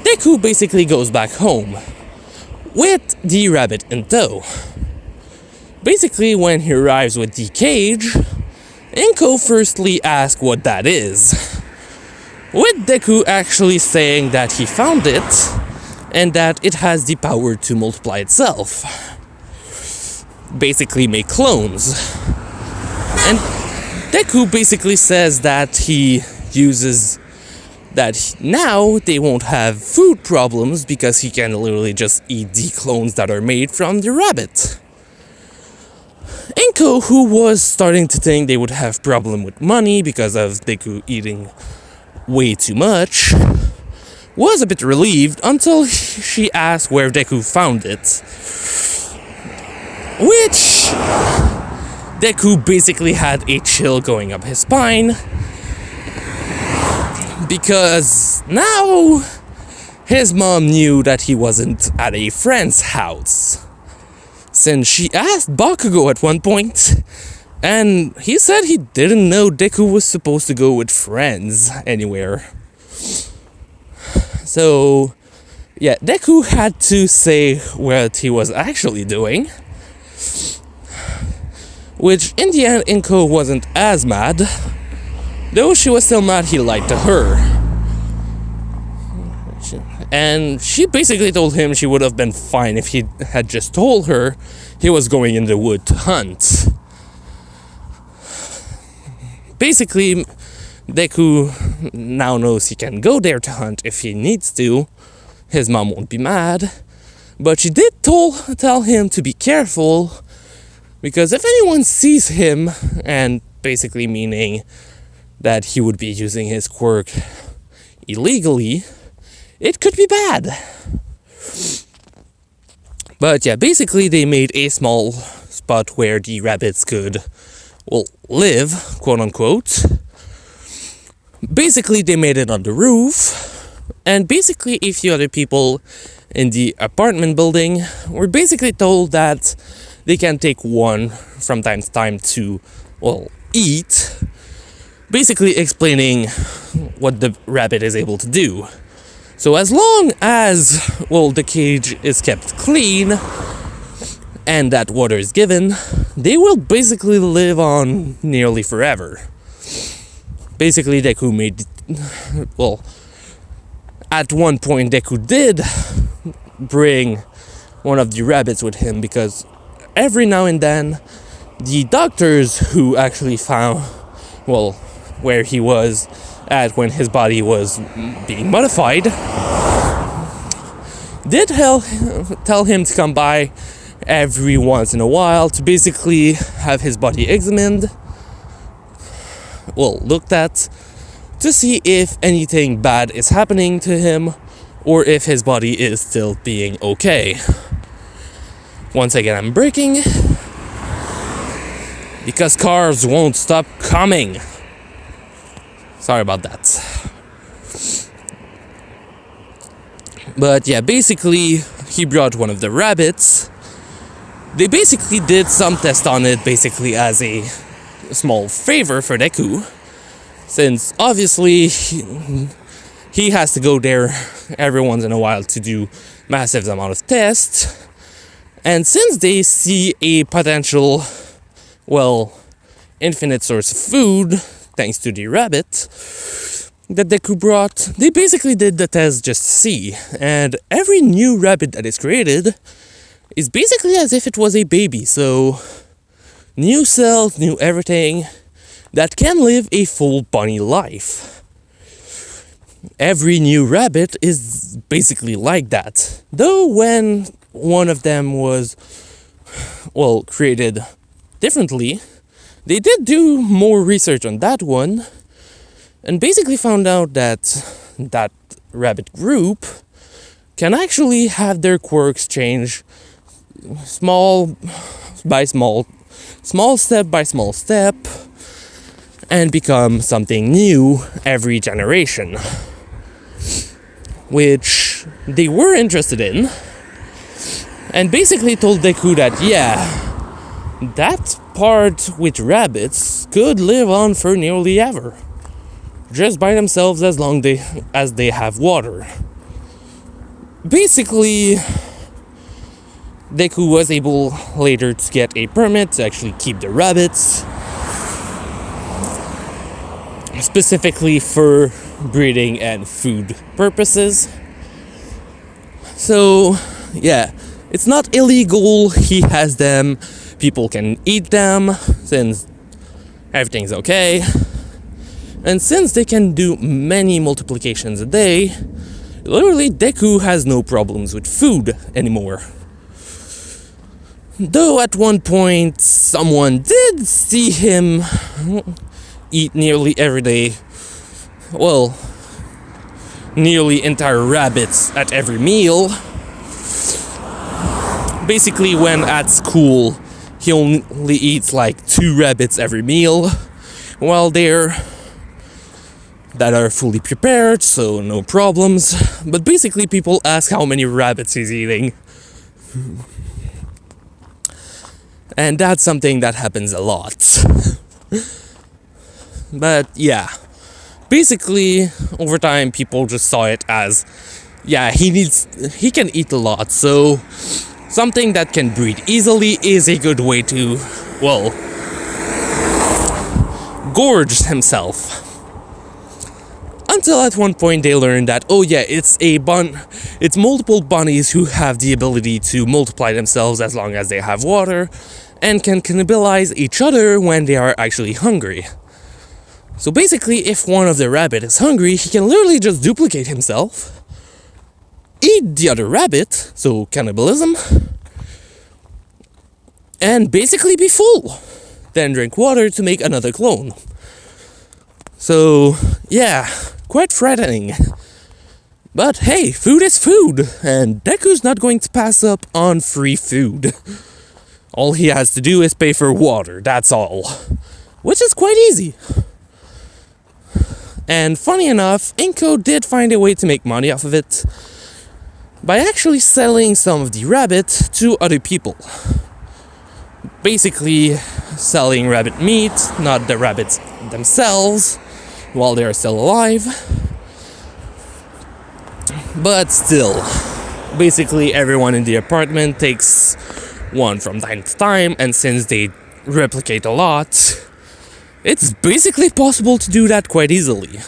Deku basically goes back home, with the rabbit in tow. Basically, when he arrives with the cage, Inko firstly asks what that is, with Deku actually saying that he found it, and that it has the power to multiply itself. Basically make clones. And Deku basically says that he uses that now they won't have food problems because he can literally just eat the clones that are made from the rabbit. Inko, who was starting to think they would have problem with money because of Deku eating way too much, was a bit relieved until she asked where Deku found it. which Deku basically had a chill going up his spine, because now his mom knew that he wasn't at a friend's house, since she asked Bakugo at one point, and he said he didn't know Deku was supposed to go with friends anywhere. So, yeah, Deku had to say what he was actually doing, which in the end Inko wasn't as mad, though she was still mad he lied to her. And she basically told him she would have been fine if he had just told her he was going in the wood to hunt. Basically, Deku now knows he can go there to hunt if he needs to. His mom won't be mad. But she did tell him to be careful, because if anyone sees him, and basically meaning that he would be using his quirk illegally, it could be bad. But yeah, basically they made a small spot where the rabbits could, well, live, quote unquote. Basically they made it on the roof, and basically a few other people in the apartment building were basically told that they can take one from time to time to, well, eat, basically explaining what the rabbit is able to do. So as long as, well, the cage is kept clean and that water is given, they will basically live on nearly forever. Basically, Deku made, well, at one point Deku did bring one of the rabbits with him, because every now and then the doctors who actually found, well, where he was at when his body was being modified did tell him to come by every once in a while to basically have his body examined, well, looked at, to see if anything bad is happening to him or if his body is still being okay. Once again, I'm braking because cars won't stop coming. Sorry about that. But yeah, basically, he brought one of the rabbits. They basically did some test on it, basically as a small favor for Deku, since obviously he has to go there every once in a while to do massive amount of tests. And since they see a potential, well, infinite source of food, thanks to the rabbit that Deku brought, they basically did the test just to see. And every new rabbit that is created is basically as if it was a baby. So, new cells, new everything, that can live a full bunny life. Every new rabbit is basically like that. Though when one of them was, well, created differently, they did do more research on that one, and basically found out that that rabbit group can actually have their quirks change small step by small step, and become something new every generation, which they were interested in, and basically told Deku that, yeah, that part with rabbits could live on for nearly ever, just by themselves as long as they have water. Basically, Deku was able later to get a permit to actually keep the rabbits, specifically for breeding and food purposes. So, yeah, it's not illegal, he has them, people can eat them, since everything's okay. And since they can do many multiplications a day, literally Deku has no problems with food anymore. Though at one point someone did see him eat nearly every day, well, nearly entire rabbits at every meal. Basically when at school he only eats like 2 rabbits every meal while there that are fully prepared, so no problems. But basically people ask how many rabbits he's eating. And that's something that happens a lot. But yeah, basically over time people just saw it as, yeah, he can eat a lot, so something that can breathe easily is a good way to, well, gorge himself. Until at one point they learned that, oh yeah, it's multiple bunnies who have the ability to multiply themselves as long as they have water, and can cannibalize each other when they are actually hungry. So basically, if one of the rabbit is hungry, he can literally just duplicate himself, eat the other rabbit, so cannibalism, and basically be full. Then drink water to make another clone. So, yeah, quite frightening. But hey, food is food, and Deku's not going to pass up on free food. All he has to do is pay for water, that's all. Which is quite easy. And funny enough, Inko did find a way to make money off of it by actually selling some of the rabbit to other people. Basically, selling rabbit meat, not the rabbits themselves, while they are still alive. But still, basically everyone in the apartment takes one from time to time, and since they replicate a lot, it's basically possible to do that quite easily.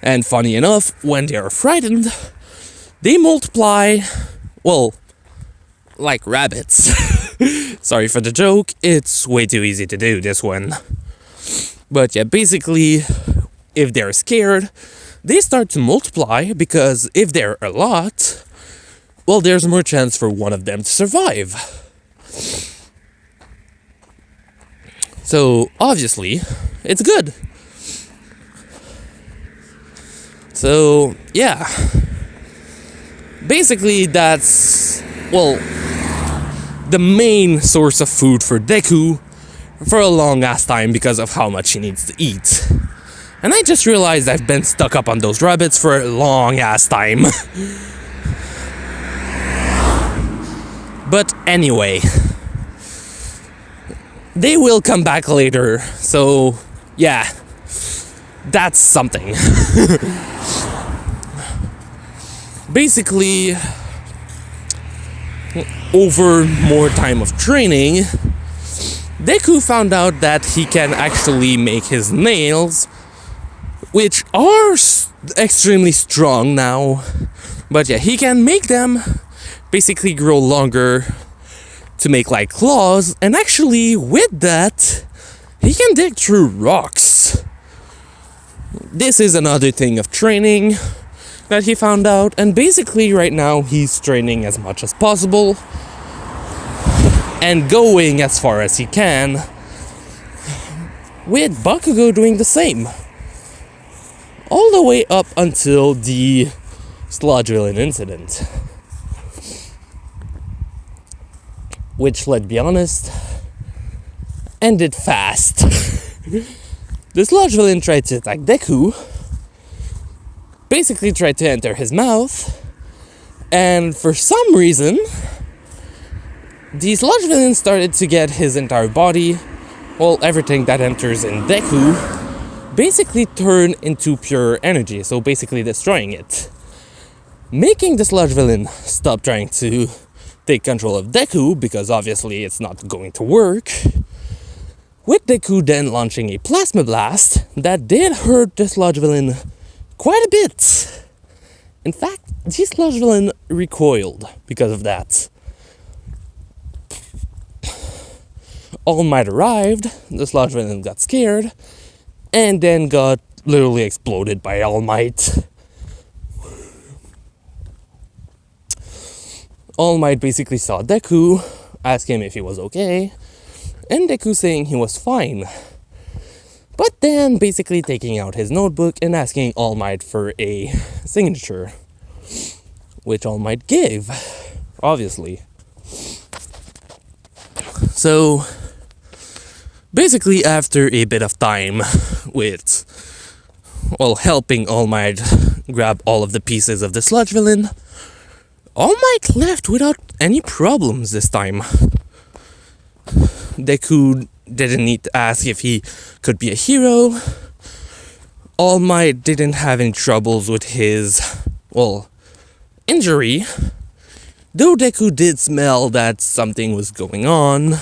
And funny enough, when they are frightened, they multiply, well, like rabbits. Sorry for the joke, it's way too easy to do this one. But yeah, basically, if they're scared, they start to multiply, because if they're a lot, well, there's more chance for one of them to survive. So, obviously, it's good. So, yeah. Basically, that's, well, the main source of food for Deku for a long ass time because of how much he needs to eat. And I just realized I've been stuck up on those rabbits for a long ass time. But anyway, they will come back later, so yeah, that's something. Basically, over more time of training, Deku found out that he can actually make his nails, which are extremely strong now, but yeah, he can make them basically grow longer to make like claws, and actually with that, he can dig through rocks. This is another thing of training that he found out, and basically right now he's training as much as possible and going as far as he can, with Bakugo doing the same. All the way up until the sludge villain incident. Which, let's be honest, ended fast. The sludge villain tried to attack Deku, basically tried to enter his mouth, and for some reason, the sludge villain started to get his entire body, well, everything that enters in Deku, basically turn into pure energy, so basically destroying it. Making the sludge villain stop trying to take control of Deku, because obviously it's not going to work, with Deku then launching a plasma blast that did hurt the sludge villain quite a bit. In fact, the sludge villain recoiled because of that. All Might arrived, the sludge villain got scared, and then got literally exploded by All Might. All Might basically saw Deku, asked him if he was okay, and Deku saying he was fine. But then basically taking out his notebook and asking All Might for a signature, which All Might gave, obviously. So, basically, after a bit of time with, well, helping All Might grab all of the pieces of the sludge villain, All Might left without any problems this time. Deku didn't need to ask if he could be a hero. All Might didn't have any troubles with his, well, injury. Though Deku did smell that something was going on,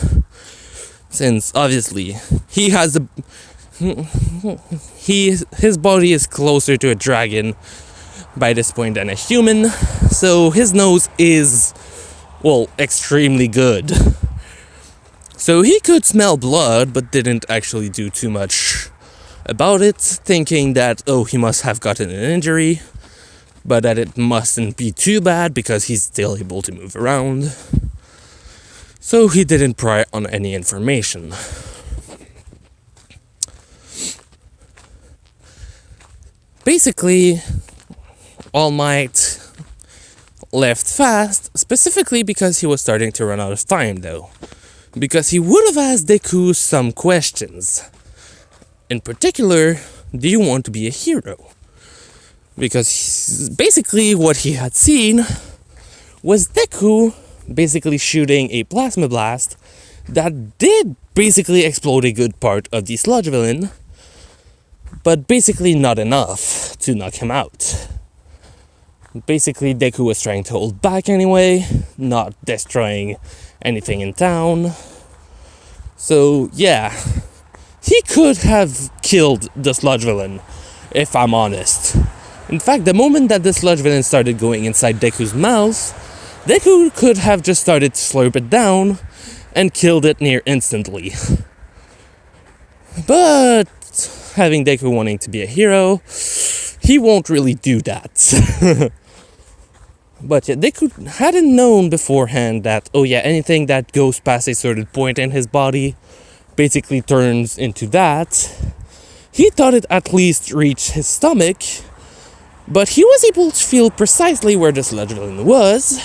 since obviously he has his body is closer to a dragon by this point than a human, so his nose is, well, extremely good. So he could smell blood, but didn't actually do too much about it, thinking that, oh, he must have gotten an injury, but that it mustn't be too bad because he's still able to move around. So he didn't pry on any information. Basically, All Might left fast, specifically because he was starting to run out of time, though. Because he would have asked Deku some questions. In particular, do you want to be a hero? Because basically what he had seen was Deku basically shooting a plasma blast that did basically explode a good part of the sludge villain, but basically not enough to knock him out. Basically, Deku was trying to hold back anyway, not destroying anything in town. So yeah, he could have killed the sludge villain, if I'm honest. In fact, the moment that the sludge villain started going inside Deku's mouth, Deku could have just started to slurp it down and killed it near instantly. But having Deku wanting to be a hero, he won't really do that. But yeah, Deku hadn't known beforehand that, oh yeah, anything that goes past a certain point in his body basically turns into that. He thought it at least reached his stomach, but he was able to feel precisely where the sludge villain was.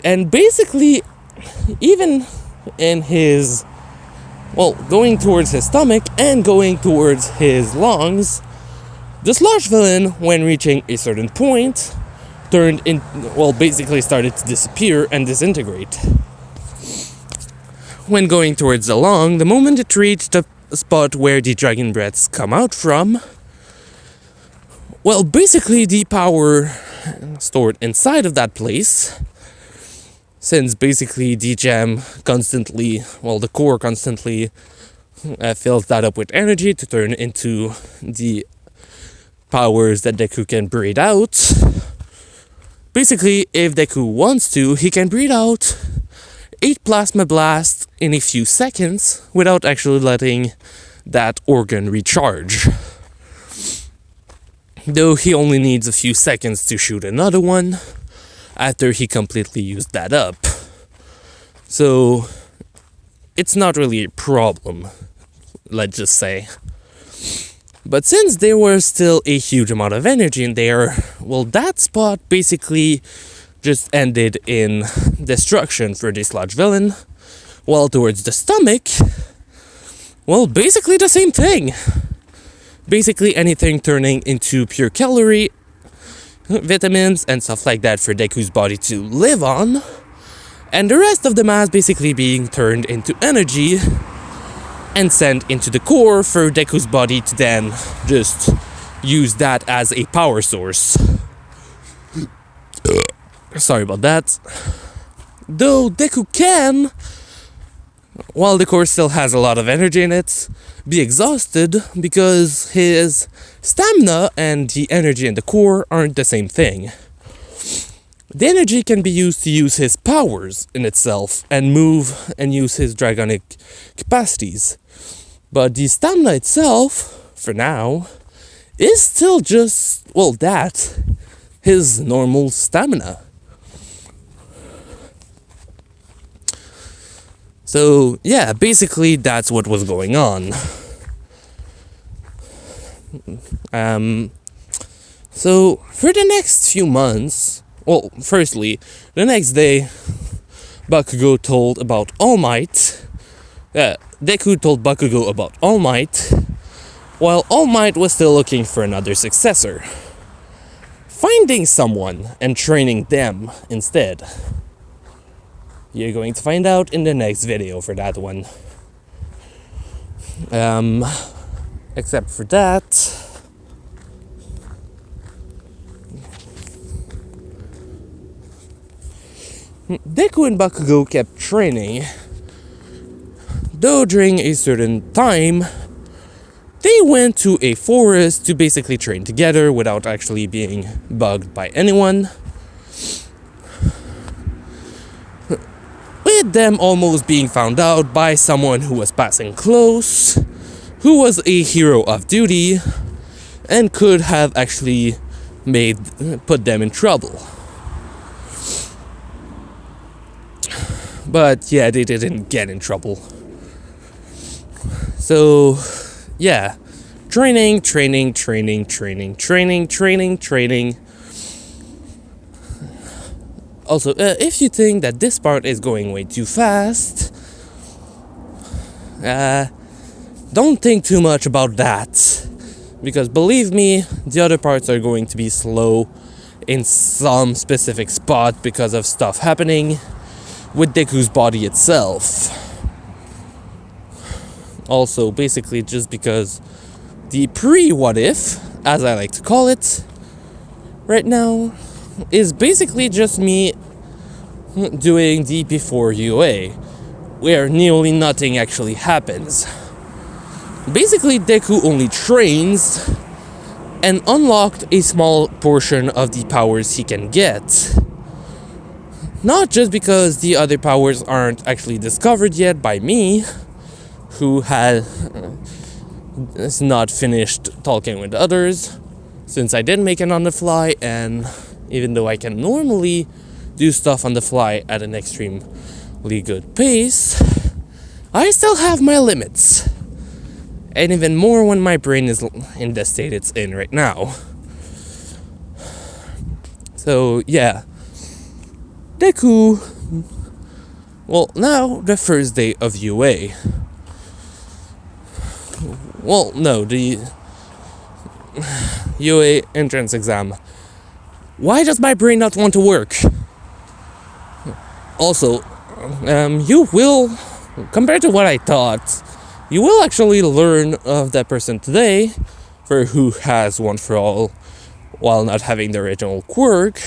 And basically, even in his, well, going towards his stomach and going towards his lungs, the sludge villain, when reaching a certain point, turned in, well, basically started to disappear and disintegrate. When going towards the lung, the moment it reached the spot where the dragon breaths come out from, well, basically the power stored inside of that place, since basically the gem constantly, well, the core constantly fills that up with energy to turn into the powers that Deku can breathe out. Basically, if Deku wants to, he can breathe out 8 plasma blasts in a few seconds without actually letting that organ recharge. Though he only needs a few seconds to shoot another one after he completely used that up. So, it's not really a problem, let's just say. But since there was still a huge amount of energy in there, well, that spot basically just ended in destruction for the sludge villain. While towards the stomach, well, basically the same thing. Basically anything turning into pure calorie, vitamins, and stuff like that for Deku's body to live on. And the rest of the mass basically being turned into energy and sent into the core for Deku's body to then just use that as a power source. Sorry about that. Though Deku can, while the core still has a lot of energy in it, be exhausted because his stamina and the energy in the core aren't the same thing. The energy can be used to use his powers in itself and move and use his dragonic capacities. But the stamina itself, for now, is still just, well, that, his normal stamina. So, yeah, basically that's what was going on. So, for the next few months, well, firstly, the next day, Bakugo told about All Might. Deku told Bakugo about All Might, while All Might was still looking for another successor. Finding someone and training them instead. You're going to find out in the next video for that one. Except for that, Deku and Bakugo kept training, though during a certain time, they went to a forest to basically train together without actually being bugged by anyone. With them almost being found out by someone who was passing close, who was a hero of duty, and could have actually put them in trouble. But yeah, they didn't get in trouble. So, yeah. Training. Also, if you think that this part is going way too fast, don't think too much about that. Because believe me, the other parts are going to be slow in some specific spot because of stuff happening with Deku's body itself. Also, basically just because the pre-what if, as I like to call it, right now, is basically just me doing the before UA, where nearly nothing actually happens. Basically, Deku only trains and unlocked a small portion of the powers he can get. Not just because the other powers aren't actually discovered yet by me, who has not finished talking with others, since I did make it on the fly, and even though I can normally do stuff on the fly at an extremely good pace, I still have my limits. And even more when my brain is in the state it's in right now. So, yeah. Deku. Well, now the first day of UA. Well, no, the UA entrance exam. Why does my brain not want to work? Also, you will, compared to what I thought, you will actually learn of that person today, for who has One for All, while not having the original quirk,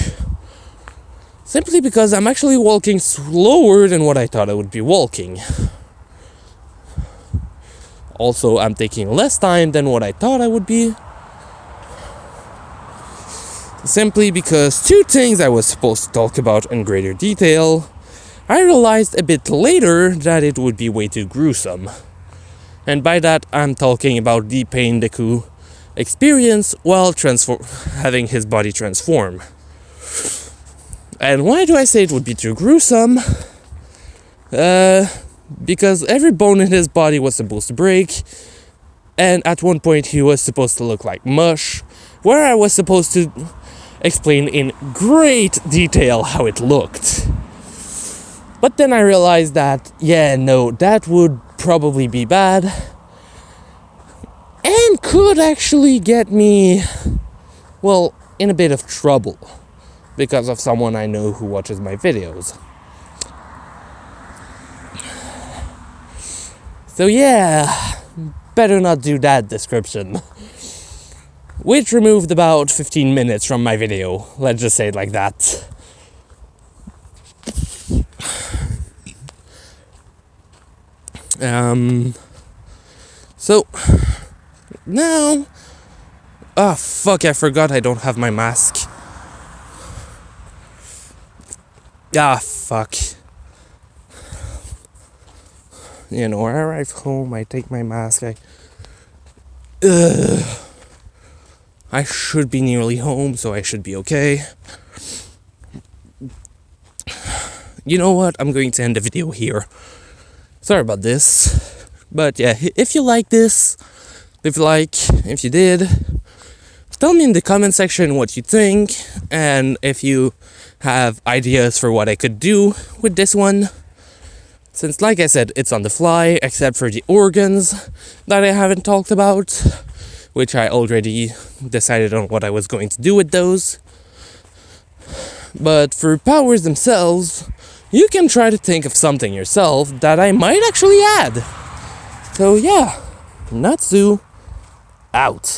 simply because I'm actually walking slower than what I thought I would be walking. Also, I'm taking less time than what I thought I would be, simply because two things I was supposed to talk about in greater detail, I realized a bit later that it would be way too gruesome. And by that, I'm talking about the pain Deku experienced while having his body transform. And why do I say it would be too gruesome? Because every bone in his body was supposed to break, and at one point he was supposed to look like mush, where I was supposed to explain in great detail how it looked. But then I realized that, yeah, no, that would probably be bad, and could actually get me, well, in a bit of trouble, because of someone I know who watches my videos. So yeah, better not do that description. Which removed about 15 minutes from my video, let's just say it like that. So, now, fuck, I forgot I don't have my mask. Fuck. You know, when I arrive home, I take my mask, I should be nearly home, so I should be okay. You know what, I'm going to end the video here. Sorry about this. But yeah, if you like this, leave a like. If you did, tell me in the comment section what you think. And if you have ideas for what I could do with this one. Since, like I said, it's on the fly, except for the organs that I haven't talked about, which I already decided on what I was going to do with those. But for powers themselves, you can try to think of something yourself that I might actually add. So yeah, Natsu out.